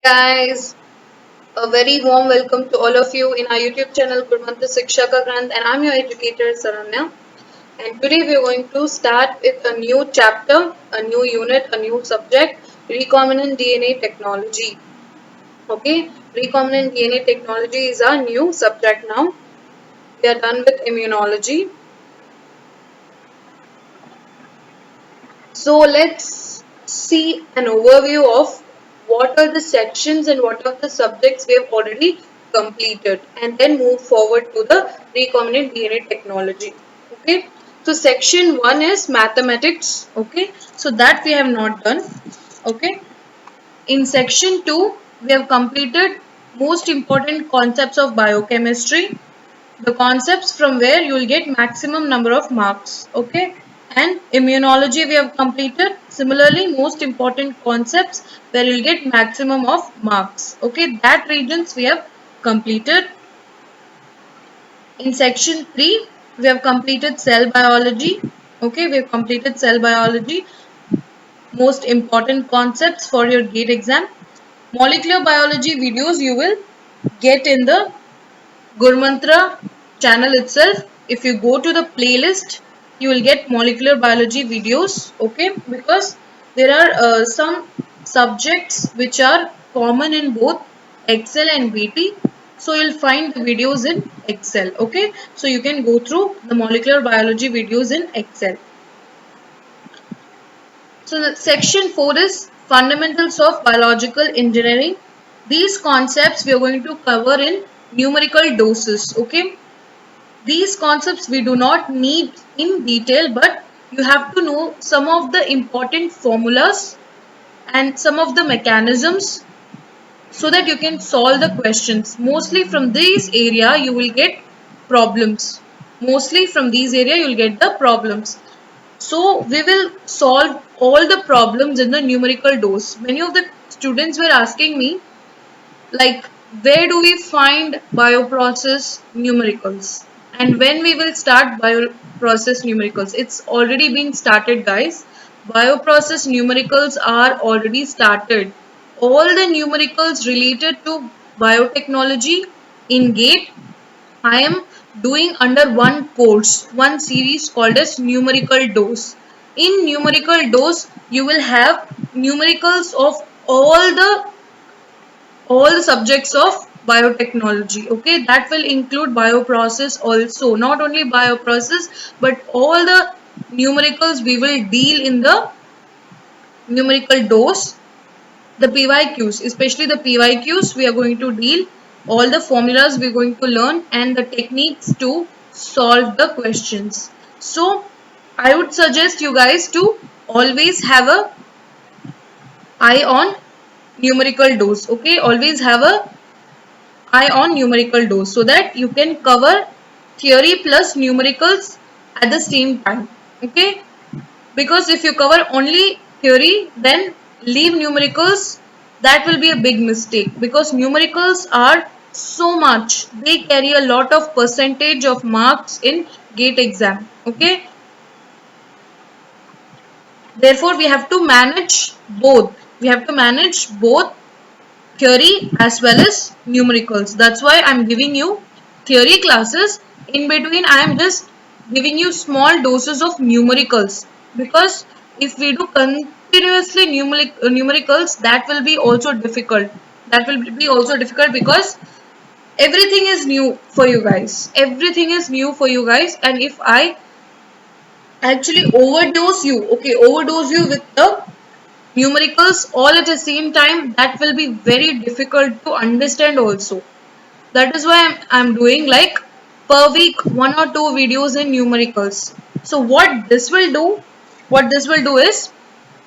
Guys, a very warm welcome to all of you in our YouTube channel Gurmantha Shikshaka Grant, and I'm your educator Saranya. And today we are going to start with a new chapter, a new unit, a new subject, recombinant DNA technology. Okay, recombinant DNA technology is our new subject now. We are done with immunology. So let's see an overview of what are the sections and what are the subjects we have already completed, and then move forward to the recombinant DNA technology. Okay, so section 1 is mathematics. Okay, so that we have not done. Okay, in section 2 we have completed most important concepts of biochemistry, the concepts from where you will get maximum number of marks. Okay, and immunology we have completed, similarly most important concepts where you will get maximum of marks. Okay, that regions we have completed. In section 3 we have completed cell biology. Okay, we have completed cell biology, most important concepts for your gate exam. Molecular biology videos you will get in the Gurmantra channel itself. If you go to the playlist, you will get molecular biology videos. Okay, because there are some subjects which are common in both Excel and BT. So you'll find the videos in Excel. Okay, so you can go through the molecular biology videos in Excel. So the section 4 is fundamentals of biological engineering. These concepts we are going to cover in numerical doses. Okay, these concepts we do not need in detail, but you have to know some of the important formulas and some of the mechanisms so that you can solve the questions. Mostly from this area you will get problems. Mostly from these area you will get the problems. So we will solve all the problems in the numerical dose. Many of the students were asking me, like, where do we find bioprocess numericals and when we will start bioprocess numericals? It's already been started, guys. Bioprocess numericals are already started. All the numericals related to biotechnology in GATE I am doing under one course, one series called as numerical dose. In numerical dose you will have numericals of all the subjects of biotechnology. Okay, that will include bioprocess also, not only bioprocess but all the numericals we will deal in the numerical dose. The PYQs, especially the PYQs, we are going to deal all the formulas we are going to learn and the techniques to solve the questions. So I would suggest you guys to always have a eye on numerical dose. Okay, always have a eye on numerical dose so that you can cover theory plus numericals at the same time. Okay, because if you cover only theory then leave numericals, that will be a big mistake, because numericals are so much, they carry a lot of percentage of marks in GATE exam. Okay, therefore we have to manage both. We have to manage both theory as well as numericals. That's why I'm giving you theory classes. In between I am just giving you small doses of numericals, because if we do continuously numericals, that will be also difficult. That will be also difficult because everything is new for you guys. Everything is new for you guys, and if I actually overdose you, okay, overdose you with the numericals all at the same time, that will be very difficult to understand also. That is why I'm doing like per week 1 or 2 videos in numericals. So what this will do is,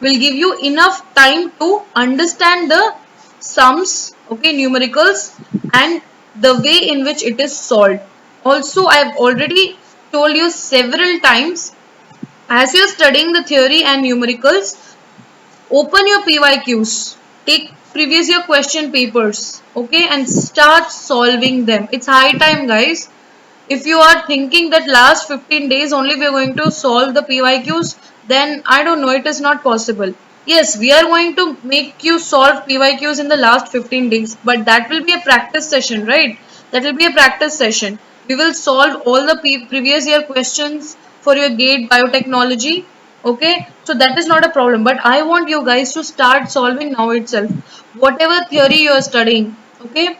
will give you enough time to understand the sums, okay, numericals, and the way in which it is solved. Also, I have already told you several times, as you're studying the theory and numericals, open your PYQs, take previous year question papers, okay, and start solving them. It's high time, guys. If you are thinking that last 15 days only we are going to solve the PYQs, then I don't know, it is not possible. Yes, we are going to make you solve PYQs in the last 15 days, but that will be a practice session, right? That will be a practice session. We will solve all the previous year questions for your GATE biotechnology. Okay, so that is not a problem, but I want you guys to start solving now itself. Whatever theory you are studying, okay,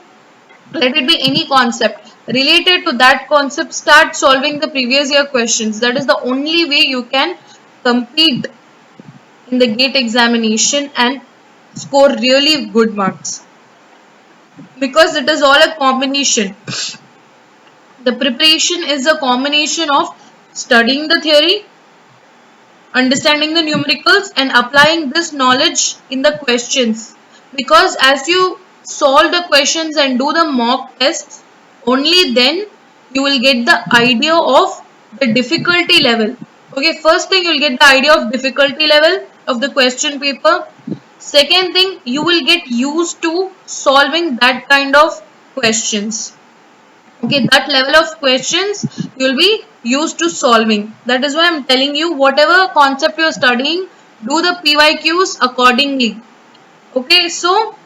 let it be any concept related to that concept, start solving the previous year questions. That is the only way you can compete in the GATE examination and score really good marks, because it is all a combination. The preparation is a combination of studying the theory, understanding the numericals, and applying this knowledge in the questions. Because as you solve the questions and do the mock tests, only then you will get the idea of the difficulty level. Okay, first thing, you'll get the idea of difficulty level of the question paper. Second thing, you will get used to solving that kind of questions. Okay, that level of questions you'll be used to solving. That is why I'm telling you, whatever concept you're studying, do the PYQs accordingly. Okay, so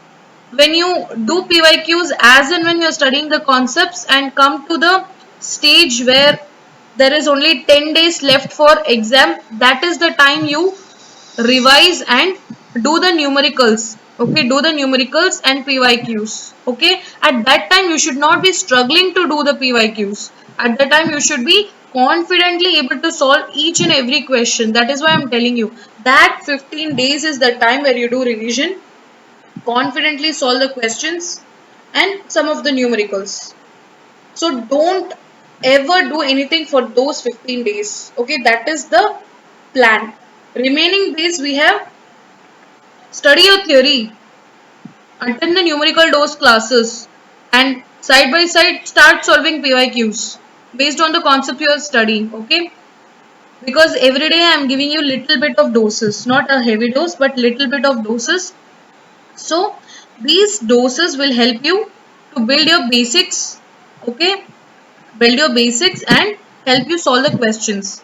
when you do PYQs as and when you're studying the concepts and come to the stage where there is only 10 days left for exam, that is the time you revise and do the numericals. Okay, do the numericals and PYQs. Okay, at that time you should not be struggling to do the PYQs. At that time you should be confidently able to solve each and every question. That is why I'm telling you that 15 days is the time where you do revision, confidently solve the questions and some of the numericals. So don't ever do anything for those 15 days. Okay, that is the plan. Remaining days we have study your theory, attend the numerical dose classes, and side by side start solving PYQs based on the concept you are studying. Okay, because every day I am giving you little bit of doses, not a heavy dose, but little bit of doses. So these doses will help you to build your basics. Okay, build your basics and help you solve the questions.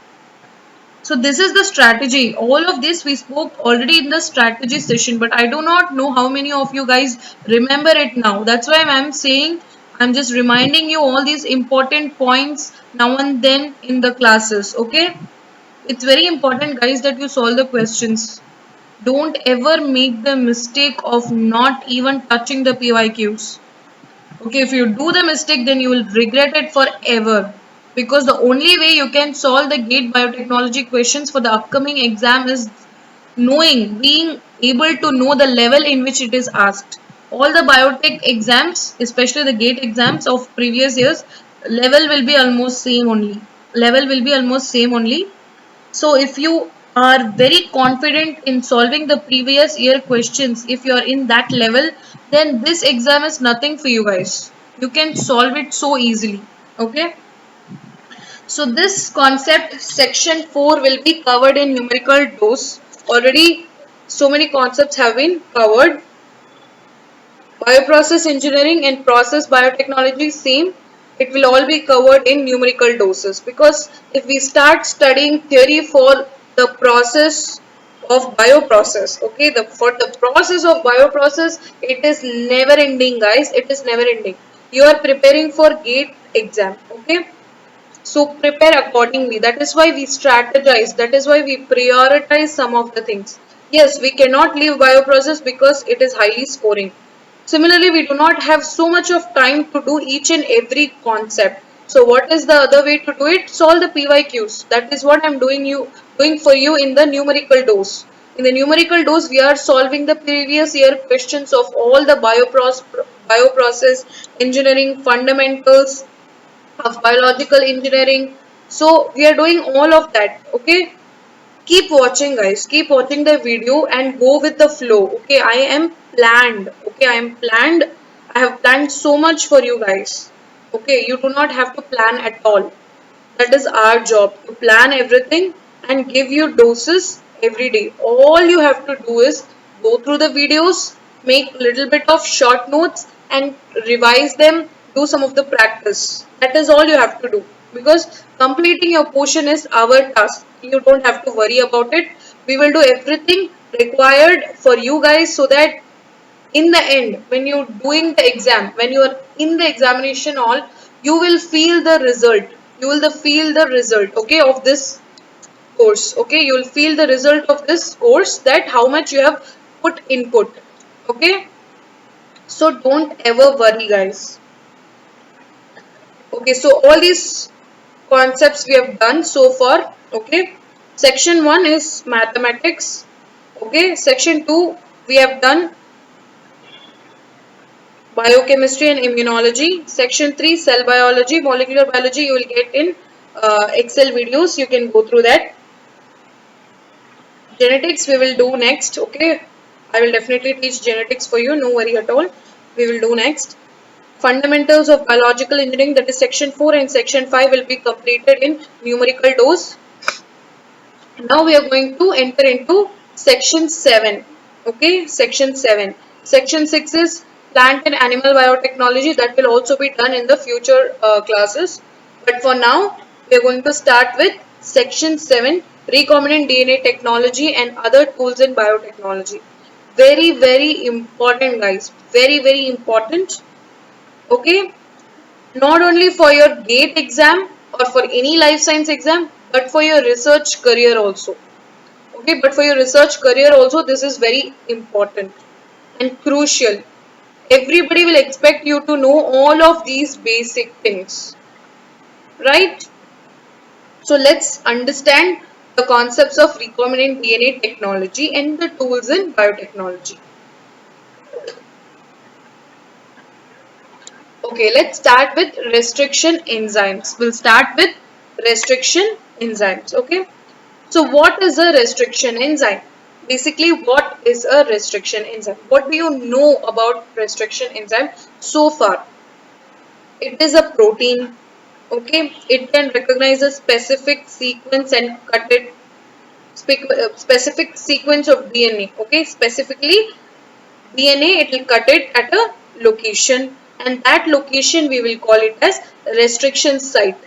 So this is the strategy. All of this we spoke already in the strategy session, but I do not know how many of you guys remember it now. That's why I'm saying, I'm just reminding you all these important points now and then in the classes. Okay, it's very important, guys, that you solve the questions. Don't ever make the mistake of not even touching the PYQs. Okay, if you do the mistake, then you will regret it forever. Because the only way you can solve the GATE biotechnology questions for the upcoming exam is knowing, being able to know the level in which it is asked. All the biotech exams, especially the GATE exams of previous years, level will be almost same only. Level will be almost same only. So if you are very confident in solving the previous year questions, if you are in that level, then this exam is nothing for you guys. You can solve it so easily. Okay. So this concept section 4 will be covered in numerical dose. Already so many concepts have been covered. Bioprocess engineering and process biotechnology, same. It will all be covered in numerical doses, because if we start studying theory for the process of bioprocess, okay, for the process of bioprocess, it is never ending, guys. It is never ending. You are preparing for GATE exam, okay. So prepare accordingly. That is why we strategize. That is why we prioritize some of the things. Yes, we cannot leave bioprocess because it is highly scoring. Similarly, we do not have so much of time to do each and every concept. So what is the other way to do it? Solve the PYQs. That is what I'm doing for you in the numerical dose. In the numerical dose, we are solving the previous year questions of all the bioprocess engineering fundamentals of biological engineering. So we are doing all of that. Okay, keep watching, guys. Keep watching the video and go with the flow. Okay, I am planned. Okay, I am planned. I have planned so much for you guys. Okay, you do not have to plan at all. That is our job, to plan everything and give you doses every day. All you have to do is go through the videos, make little bit of short notes and revise them, do some of the practice. That is all you have to do, because completing your portion is our task. You don't have to worry about it. We will do everything required for you guys, so that in the end, when you're doing the exam, when you are in the examination hall, you will feel the result. You will feel the result, okay, of this course. Okay, you will feel the result of this course, that how much you have put input. Okay, so don't ever worry, guys. Okay, so all these concepts we have done so far. Okay, section 1 is mathematics. Okay, section 2 we have done biochemistry and immunology. Section 3 cell biology, molecular biology you will get in Excel videos. You can go through that. Genetics we will do next. Okay, I will definitely teach genetics for you. No worry at all. We will do next. Fundamentals of biological engineering, that is section 4, and section 5 will be completed in numerical dose. Now we are going to enter into section 7. Okay, section 7. Section 6 is plant and animal biotechnology. That will also be done in the future classes. But for now, we are going to start with section 7, recombinant DNA technology and other tools in biotechnology. Very, very important, guys. Very, very important. Okay, not only for your GATE exam or for any life science exam, but for your research career also. Okay, but for your research career also, this is very important and crucial. Everybody will expect you to know all of these basic things, right? So let's understand the concepts of recombinant DNA technology and the tools in biotechnology. Okay, let's start with restriction enzymes. We'll start with restriction enzymes. Okay, so what is a restriction enzyme? Basically, what is a restriction enzyme? What do you know about restriction enzyme so far? It is a protein. Okay, it can recognize a specific sequence and cut it, specific sequence of DNA. Okay, specifically DNA, it will cut it at a location, and that location we will call it as restriction site.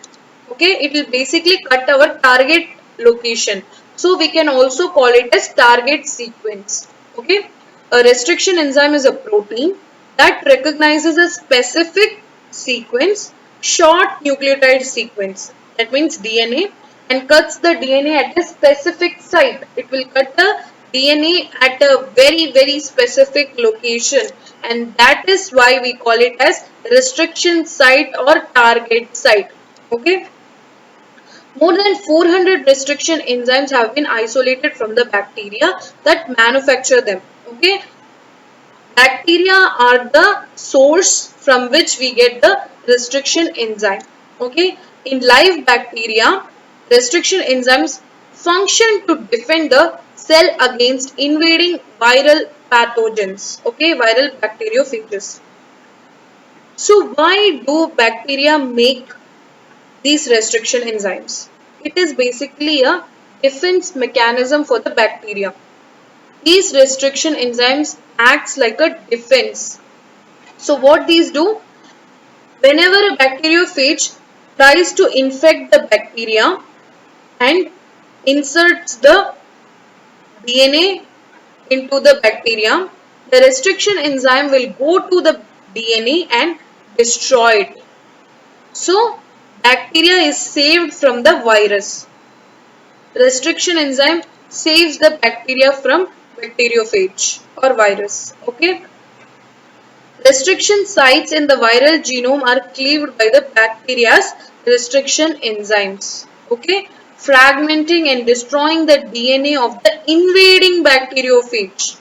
Okay, it will basically cut our target location, so we can also call it as target sequence. Okay, a restriction enzyme is a protein that recognizes a specific sequence, short nucleotide sequence, that means DNA, and cuts the DNA at a specific site. It will cut the DNA at a very, very specific location, and that is why we call it as restriction site or target site. Okay, more than 400 restriction enzymes have been isolated from the bacteria that manufacture them. Okay, bacteria are the source from which we get the restriction enzyme. Okay, in live bacteria, restriction enzymes function to defend the cell against invading viral pathogens. Okay, viral bacteriophages. So why do bacteria make these restriction enzymes? It is basically a defense mechanism for the bacteria. These restriction enzymes acts like a defense. So what these do? Whenever a bacteriophage tries to infect the bacteria and inserts the DNA into the bacteria, the restriction enzyme will go to the DNA and destroy it. So bacteria is saved from the virus. Restriction enzyme saves the bacteria from bacteriophage or virus. Okay. Restriction sites in the viral genome are cleaved by the bacteria's restriction enzymes. Okay. Fragmenting and destroying the DNA of the invading bacteriophage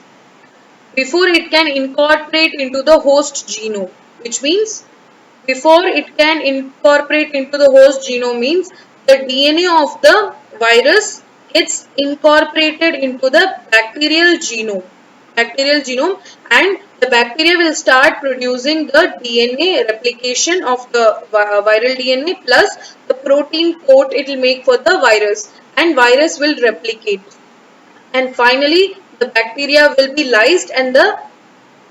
before it can incorporate into the host genome, which means before it can incorporate into the host genome means the DNA of the virus gets incorporated into the bacterial genome, and the bacteria will start producing the DNA replication of the viral DNA plus the protein coat it will make for the virus, and virus will replicate, and finally the bacteria will be lysed and the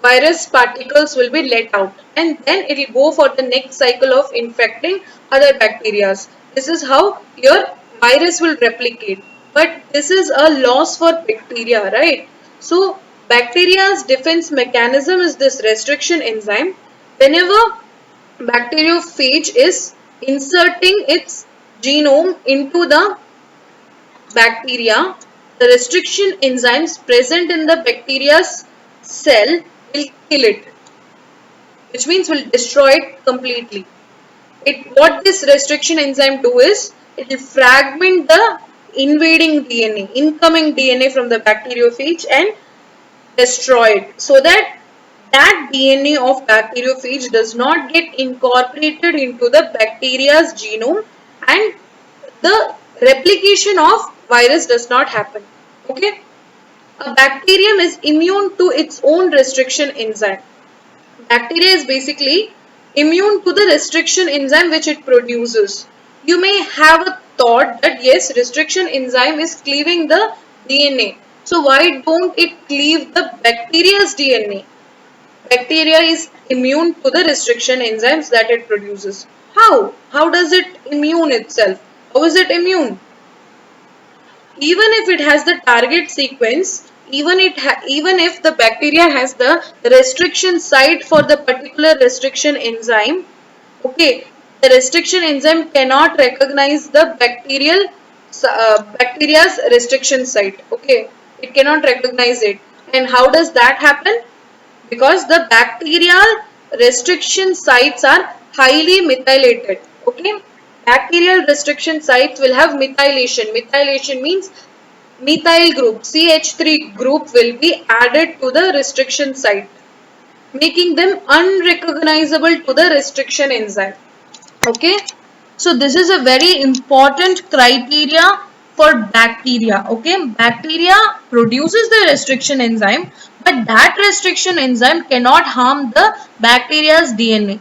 virus particles will be let out, and then it will go for the next cycle of infecting other bacteria. This is how your virus will replicate. But this is a loss for bacteria, right? So bacteria's defense mechanism is this restriction enzyme. Whenever bacteriophage is inserting its genome into the bacteria, the restriction enzymes present in the bacteria's cell will kill it, which means will destroy it completely. What this restriction enzyme do is it will fragment the invading DNA, incoming DNA from the bacteriophage and destroy it, so that DNA of bacteriophage does not get incorporated into the bacteria's genome and the replication of virus does not happen. Okay. A bacterium is immune to its own restriction enzyme. Bacteria is basically immune to the restriction enzyme which it produces. You may have a thought that yes, restriction enzyme is cleaving the DNA. So why don't it cleave the bacteria's DNA? Bacteria is immune to the restriction enzymes that it produces. How? How does it immune itself? How is it immune? Even if it has the target sequence, even if the bacteria has the restriction site for the particular restriction enzyme, okay, the restriction enzyme cannot recognize the bacteria's restriction site. Okay, it cannot recognize it. And how does that happen? Because the bacterial restriction sites are highly methylated. Okay, bacterial restriction sites will have methylation. Methylation means methyl group, CH3 group will be added to the restriction site, making them unrecognizable to the restriction enzyme. Okay, so this is a very important criteria for bacteria. Okay, bacteria produces the restriction enzyme, but that restriction enzyme cannot harm the bacteria's DNA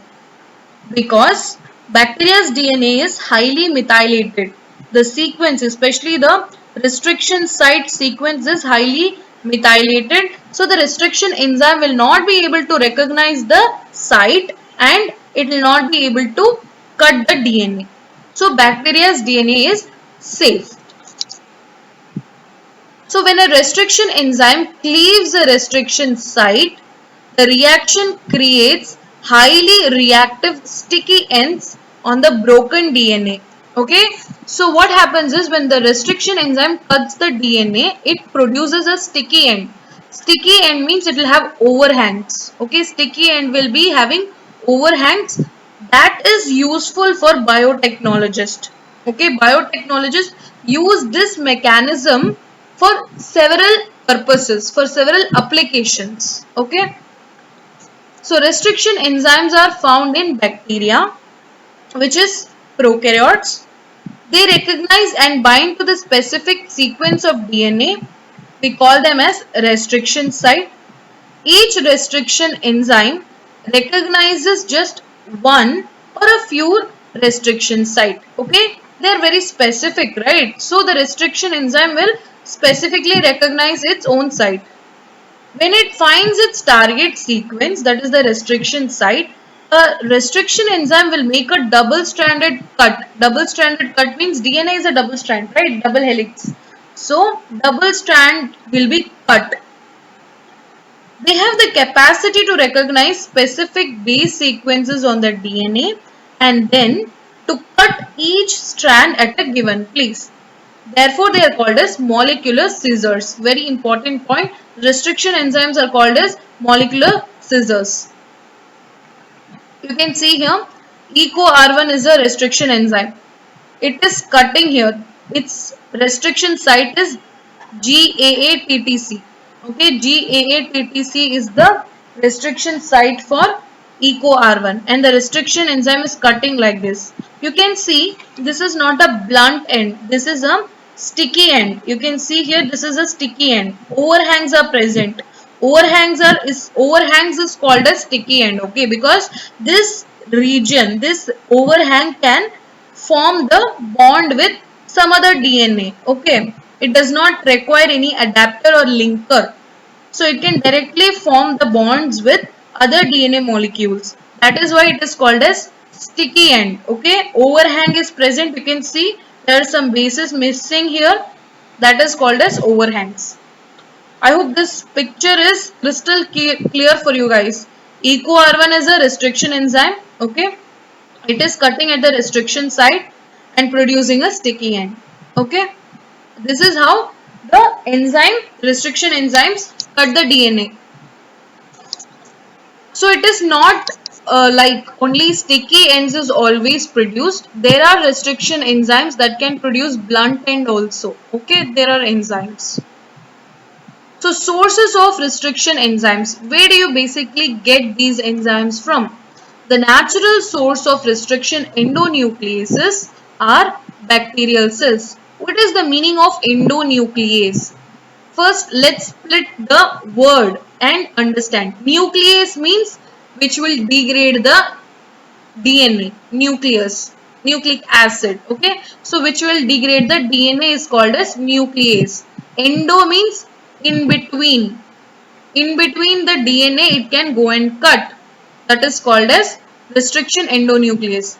because bacteria's DNA is highly methylated. The sequence, especially the restriction site sequence, is highly methylated. So the restriction enzyme will not be able to recognize the site and it will not be able to cut the DNA. So bacteria's DNA is safe. So when a restriction enzyme cleaves a restriction site, the reaction creates highly reactive sticky ends on the broken DNA. Okay, so what happens is when the restriction enzyme cuts the DNA, it produces a sticky end. Sticky end means it will have overhangs. Okay, sticky end will be having overhangs. That is useful for biotechnologists. Okay, biotechnologists use this mechanism for several purposes, for several applications. Okay, so restriction enzymes are found in bacteria, which is prokaryotes. They recognize and bind to the specific sequence of DNA. We call them as restriction site. Each restriction enzyme recognizes just one or a few restriction site. Okay, they are very specific, right? So the restriction enzyme will specifically recognize its own site. When it finds its target sequence, that is the restriction site, a restriction enzyme will make a double-stranded cut. Double-stranded cut means DNA is a double strand, right? Double helix. So double strand will be cut. They have the capacity to recognize specific base sequences on the DNA and then to cut each strand at a given place. Therefore, they are called as molecular scissors. Very important point. Restriction enzymes are called as molecular scissors. You can see here, EcoR1 is a restriction enzyme. It is cutting here. Its restriction site is GAA-TTC. Okay, GAA-TTC is the restriction site for EcoR1 and the restriction enzyme is cutting like this. You can see this is not a blunt end. This is a sticky end. You can see here this is a sticky end. Overhangs are present. Overhangs is called a sticky end. Okay, because this region, this overhang can form the bond with some other DNA. Okay, it does not require any adapter or linker. So it can directly form the bonds with other DNA molecules. That is why it is called as sticky end. Okay, overhang is present. You can see there are some bases missing here. That is called as overhangs. I hope this picture is crystal clear for you guys. EcoR1 is a restriction enzyme. Okay, it is cutting at the restriction site and producing a sticky end. Okay, this is how the restriction enzymes cut the DNA. So it is not like only sticky ends is always produced. There are restriction enzymes that can produce blunt end also. Okay, there are enzymes. So sources of restriction enzymes. Where do you basically get these enzymes from? The natural source of restriction endonucleases are bacterial cells. What is the meaning of endonuclease? First, let's split the word and understand. Nuclease means which will degrade the DNA, nucleus, nucleic acid. Okay, so which will degrade the DNA is called as nuclease. Endo means in between. In between the DNA, it can go and cut. That is called as restriction endonuclease.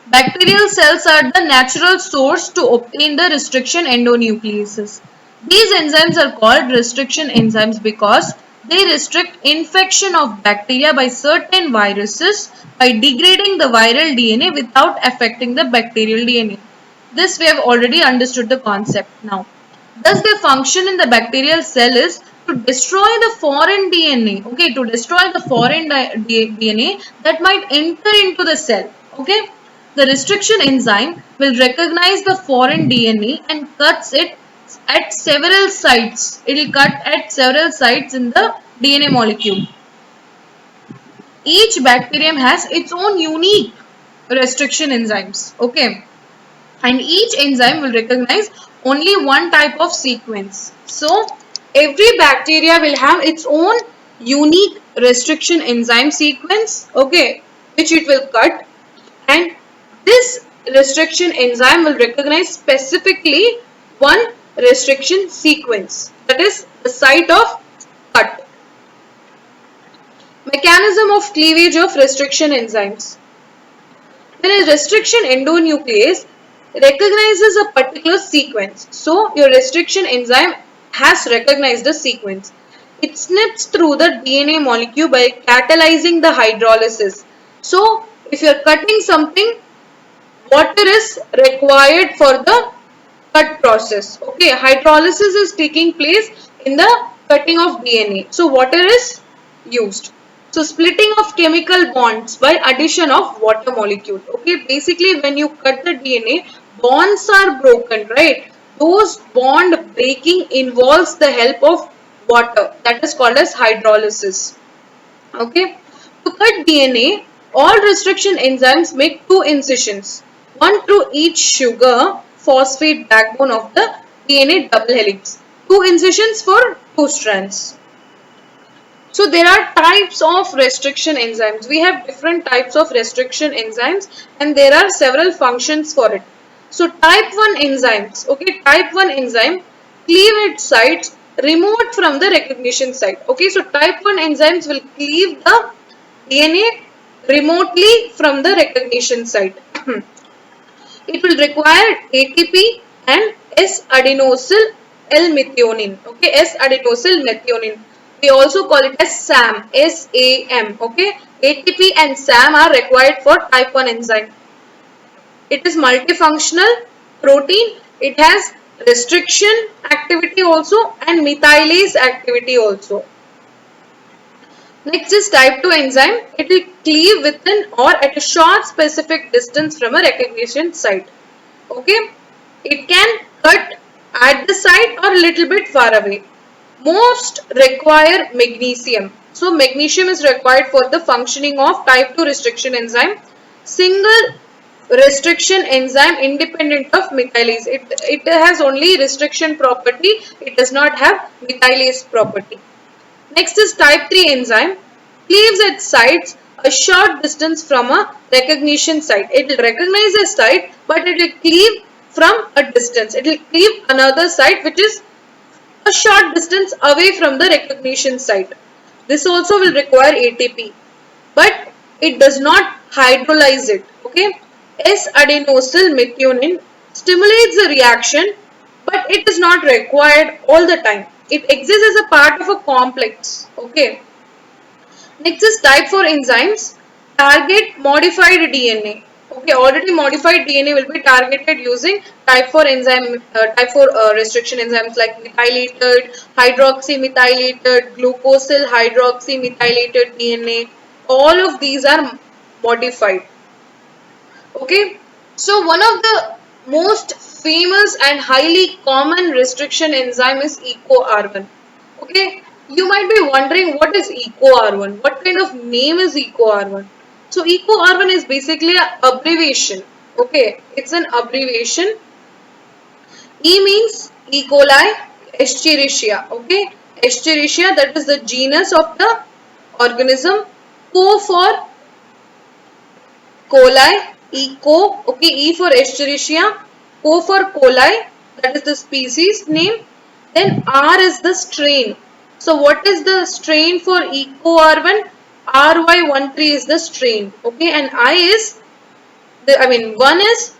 Bacterial cells are the natural source to obtain the restriction endonucleases. These enzymes are called restriction enzymes because they restrict infection of bacteria by certain viruses by degrading the viral DNA without affecting the bacterial DNA. This we have already understood the concept now. Thus, their function in the bacterial cell is to destroy the foreign DNA. Okay, to destroy the foreign DNA that might enter into the cell. Okay, the restriction enzyme will recognize the foreign DNA and cuts it at several sites. It will cut at several sites in the DNA molecule. Each bacterium has its own unique restriction enzymes. Okay, and each enzyme will recognize only one type of sequence. So every bacteria will have its own unique restriction enzyme sequence, okay, which it will cut, and this restriction enzyme will recognize specifically one restriction sequence, that is the site of cut. Mechanism of cleavage of restriction enzymes. When a restriction endonuclease recognizes a particular sequence, so your restriction enzyme has recognized the sequence. It snips through the DNA molecule by catalyzing the hydrolysis. So if you are cutting something, water is required for the cut process. Okay, hydrolysis is taking place in the cutting of DNA. So water is used. So splitting of chemical bonds by addition of water molecule. Okay, basically when you cut the DNA, bonds are broken, right? Those bond breaking involves the help of water. That is called as hydrolysis. Okay, to cut DNA, all restriction enzymes make two incisions, one through each sugar phosphate backbone of the DNA double helix. Two incisions for two strands. So there are types of restriction enzymes. We have different types of restriction enzymes and there are several functions for it. So type 1 enzymes, okay, type 1 enzyme cleave its sites removed from the recognition site. Okay, so type 1 enzymes will cleave the DNA remotely from the recognition site. It will require ATP and S-adenosyl L-methionine. Okay, S-adenosyl methionine. We also call it as SAM, S-A-M. Okay, ATP and SAM are required for type 1 enzyme. It is multifunctional protein. It has restriction activity also and methylase activity also. Next is type 2 enzyme. It will cleave within or at a short specific distance from a recognition site. Okay, it can cut at the site or a little bit far away. Most require magnesium. So magnesium is required for the functioning of type 2 restriction enzyme. Single restriction enzyme independent of methylase. It has only restriction property. It does not have methylase property. Next is type 3 enzyme. Cleaves at sites a short distance from a recognition site. It will recognize a site but it will cleave from a distance. It will cleave another site which is a short distance away from the recognition site. This also will require ATP, but it does not hydrolyze it. Okay, S-adenosyl methionine stimulates the reaction, but it is not required all the time. It exists as a part of a complex. Okay. Next is type 4 enzymes. Target modified DNA. Okay, already modified DNA will be targeted using type 4 enzyme, type 4 restriction enzymes like methylated, hydroxymethylated, glucosyl hydroxymethylated DNA. All of these are modified. Okay, so one of the most famous and highly common restriction enzyme is EcoR1. Okay, you might be wondering what is EcoR1? What kind of name is EcoR1? So EcoR1 is basically an abbreviation. Okay, it's an abbreviation. E means E. coli, Escherichia. Okay, Escherichia, that is the genus of the organism. Co for coli, eco, okay, E for Escherichia, Co for coli, that is the species name, then R is the strain. So what is the strain for EcoR1? RY13 is the strain, okay, and I is the, 1 is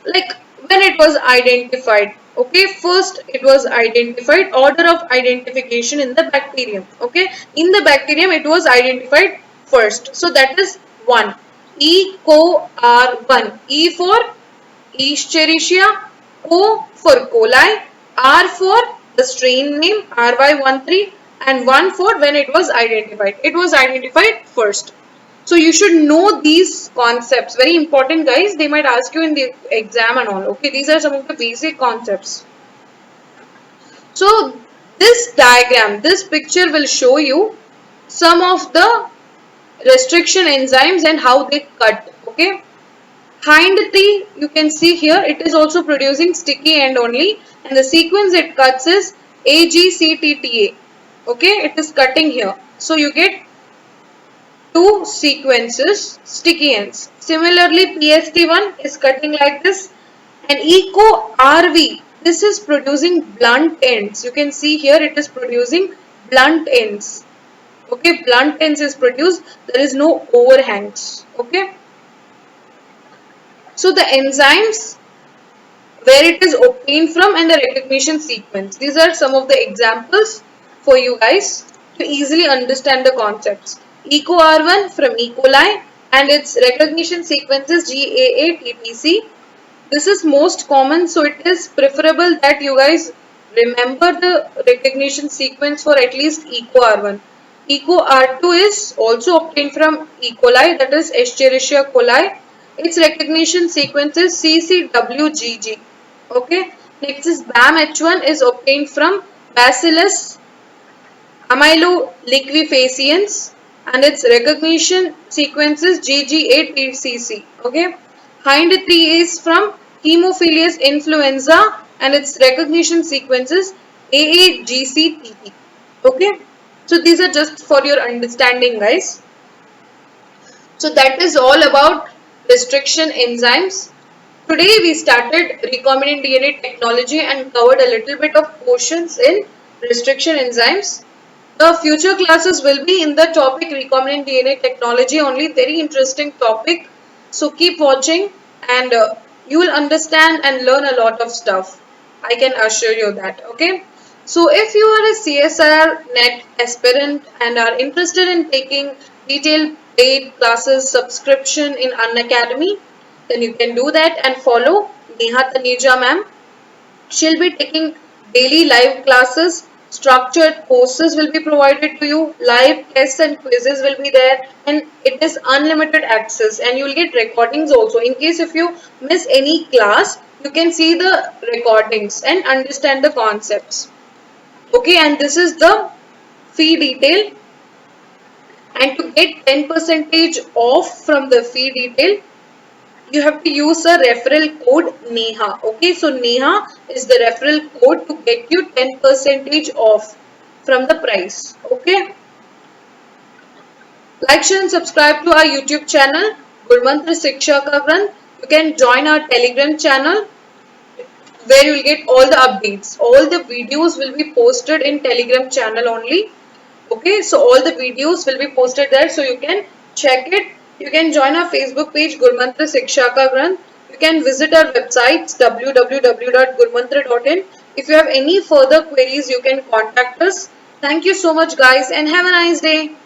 like when it was identified, okay, first it was identified, order of identification in the bacterium, okay, in the bacterium it was identified first, so that is 1. EcoR1, E for Escherichia, Co for coli, R for the strain name RY13, and 1 for when it was identified. It was identified first. So you should know these concepts. Very important, guys. They might ask you in the exam and all. Okay, these are some of the basic concepts. So this diagram, this picture will show you some of the restriction enzymes and how they cut. Okay. Hind tree, you can see here, it is also producing sticky end only, and the sequence it cuts is AGCTTA. Okay, it is cutting here. So you get two sequences, sticky ends. Similarly, PST1 is cutting like this, and EcoRV, this is producing blunt ends. You can see here it is producing blunt ends. Okay, blunt ends is produced, there is no overhangs. Okay. So the enzymes, where it is obtained from, and the recognition sequence. These are some of the examples for you guys to easily understand the concepts. EcoR1 from E. coli and its recognition sequence is GAA-TTC. This is most common, so it is preferable that you guys remember the recognition sequence for at least EcoR1. EcoR2 is also obtained from E. coli, that is Escherichia coli. Its recognition sequence is CCWGG. Okay. Next is BAMH1 is obtained from Bacillus amyloliquefaciens and its recognition sequence is GG8TCC. Okay. Hind 3 is from Haemophilus influenza and its recognition sequence is AAGCTT. Okay. So these are just for your understanding, guys. So that is all about restriction enzymes. Today we started recombinant DNA technology and covered a little bit of portions in restriction enzymes. The future classes will be in the topic recombinant DNA technology only, very interesting topic. So keep watching and you will understand and learn a lot of stuff. I can assure you that, okay? So if you are a CSIR NET aspirant and are interested in taking detailed paid classes subscription in Unacademy, then you can do that and follow Neha Taneja ma'am. She'll be taking daily live classes, structured courses will be provided to you, live tests and quizzes will be there, and it is unlimited access, and you will get recordings also. In case if you miss any class, you can see the recordings and understand the concepts. Okay, and this is the fee detail, and to get 10% off from the fee detail, you have to use a referral code NEHA. Okay, so NEHA is the referral code to get you 10% off from the price. Okay, like, share and subscribe to our YouTube channel Gurmantra Shiksha Ka Granth. You can join our Telegram channel where you will get all the updates. All the videos will be posted in Telegram channel only. Okay, so all the videos will be posted there, so you can check it. You can join our Facebook page Gurmantra Shiksha Ka Granth. You can visit our websites www.gurmantra.in. If you have any further queries, you can contact us. Thank you so much, guys, and have a nice day.